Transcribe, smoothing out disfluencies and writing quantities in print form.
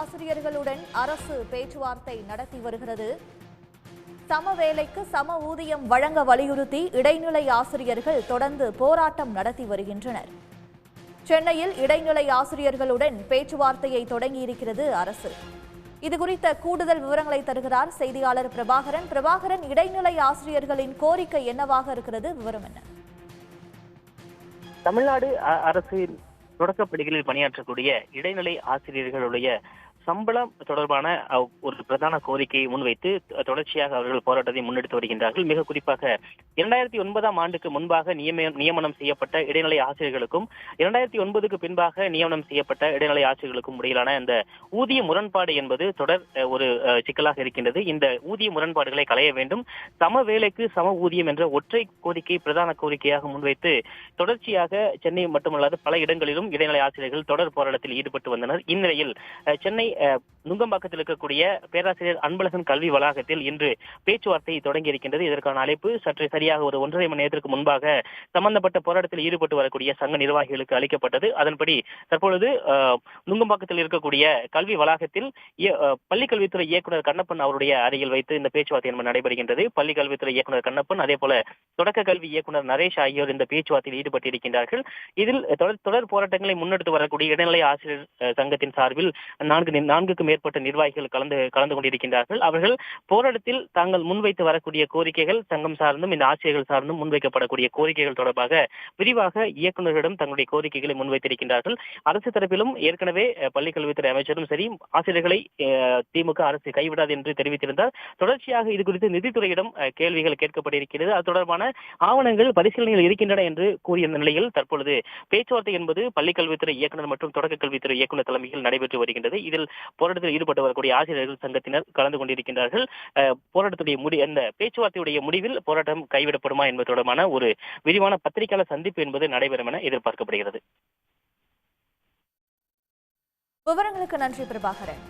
ஆசிரியர்களுடன் அரசு பேச்சுவார்த்தை நடத்தி வருகிறது. சம வேலைக்கு சம ஊதியம் வழங்க வலியுறுத்தி இடைநிலை ஆசிரியர்கள் தொடர்ந்து போராட்டம் நடத்தி வருகின்றனர். சென்னையில் இடைநிலை ஆசிரியர்களுடன் பேச்சுவார்த்தையை தொடங்கியிருக்கிறது அரசு. இதுகுறித்த கூடுதல் விவரங்களை தருகிறார் செய்தியாளர் பிரபாகரன். பிரபாகரன், இடைநிலை ஆசிரியர்களின் கோரிக்கை என்னவாக இருக்கிறது? விவரம் என்ன? தமிழ்நாடு அரசின் தொடக்கப்பள்ளிகளில் பணியாற்றக்கூடிய இடைநிலை ஆசிரியர்களுடைய சம்பளம் தொடர்பான ஒரு பிரதான கோரிக்கையை முன்வைத்து தொடர்ச்சியாக அவர்கள் போராட்டத்தை முன்னெடுத்து வருகின்றார்கள். மிக குறிப்பாக 2009ஆம் ஆண்டுக்கு முன்பாக நியமனம் செய்யப்பட்ட இடைநிலை ஆசிரியர்களுக்கும் 2009க்கு பின்பாக நியமனம் செய்யப்பட்ட இடைநிலை ஆசிரியர்களுக்கும் இடையிலான இந்த ஊதிய முரண்பாடு என்பது தொடர் ஒரு சிக்கலாக இருக்கின்றது. இந்த ஊதிய முரண்பாடுகளை களைய வேண்டும், சம வேலைக்கு சம ஊதியம் என்ற ஒற்றை கோரிக்கை பிரதான கோரிக்கையாக முன்வைத்து தொடர்ச்சியாக சென்னை மட்டுமல்லாது பல இடங்களிலும் இடைநிலை ஆசிரியர்கள் தொடர் போராட்டத்தில் ஈடுபட்டு வந்தனர். இந்நிலையில் சென்னை நுங்கம்பாக்கத்தில் இருக்கக்கூடிய பேராசிரியர் அன்பழகன் கல்வி வளாகத்தில் இன்று பேச்சுவார்த்தை தொடங்கி இருக்கின்றது. இதற்கான அழைப்பு சற்று சரியாக ஒரு 1.5 மணி நேரத்திற்கு முன்பாக சம்பந்தப்பட்ட போராட்டத்தில் ஈடுபட்டு வரக்கூடிய சங்க நிர்வாகிகளுக்கு அளிக்கப்பட்டது. அதன்படி தற்பொழுது நுங்கம்பாக்கத்தில் இருக்கக்கூடிய கல்வி வளாகத்தில் பள்ளிக்கல்வித்துறை இயக்குநர் கண்ணப்பன் அவருடைய அருகில் வைத்து இந்த பேச்சுவார்த்தை என்பது நடைபெறுகின்றது. பள்ளிக்கல்வித்துறை இயக்குநர் கண்ணப்பன், அதே போல தொடக்க கல்வி இயக்குநர் நரேஷ் ஆகியோர் இந்த பேச்சுவார்த்தையில் ஈடுபட்டிருக்கின்றார்கள். இதில் தொடர் போராட்டங்களை முன்னெடுத்து வரக்கூடிய இடைநிலை ஆசிரியர் சங்கத்தின் சார்பில் 4க்கும் மேற்பட்ட நிர்வாகிகள் கலந்து கொண்டிருக்கின்றார்கள். அவர்கள் போராட்டத்தில் தாங்கள் முன்வைத்து வரக்கூடிய கோரிக்கைகள், சங்கம் சார்ந்தும் இந்த ஆசிரியர்கள் சார்ந்தும் முன்வைக்கப்படக்கூடிய கோரிக்கைகள் தொடர்பாக விரிவாக இயக்குநர்களிடம் தங்களுடைய கோரிக்கைகளை முன்வைத்திருக்கின்றார்கள். அரசு தரப்பிலும் ஏற்கனவே பள்ளிக்கல்வித்துறை அமைச்சரும் சரி ஆசிரியர்களை திமுக அரசு கைவிடாது என்று தெரிவித்திருந்தார். தொடர்ச்சியாக இது குறித்து நிதித்துறையிடம் கேள்விகள் கேட்கப்பட்டிருக்கிறது. அது தொடர்பான ஆவணங்கள் பரிசீலனையில் இருக்கின்றன என்று கூறிய நிலையில் தற்பொழுது பேச்சுவார்த்தை என்பது பள்ளிக்கல்வித்துறை இயக்குநர் மற்றும் தொடக்க கல்வித்துறை இயக்குநர் தலைமையில் நடைபெற்று வருகின்றது. இதில் போராட்டத்தில் ஈடுபட்டு வரக்கூடிய ஆசிரியர்கள் சங்கத்தினர் கலந்து கொண்டிருக்கின்றார்கள். போராட்டத்துடைய அந்த பேச்சுவார்த்தையுடைய முடிவில் போராட்டம் கைவிடப்படுமா என்பது தொடர்பான ஒரு விரிவான பத்திரிகையாளர் சந்திப்பு என்பது நடைபெறும் என எதிர்பார்க்கப்படுகிறது. விவரங்களுக்கு நன்றி பிரபாகரன்.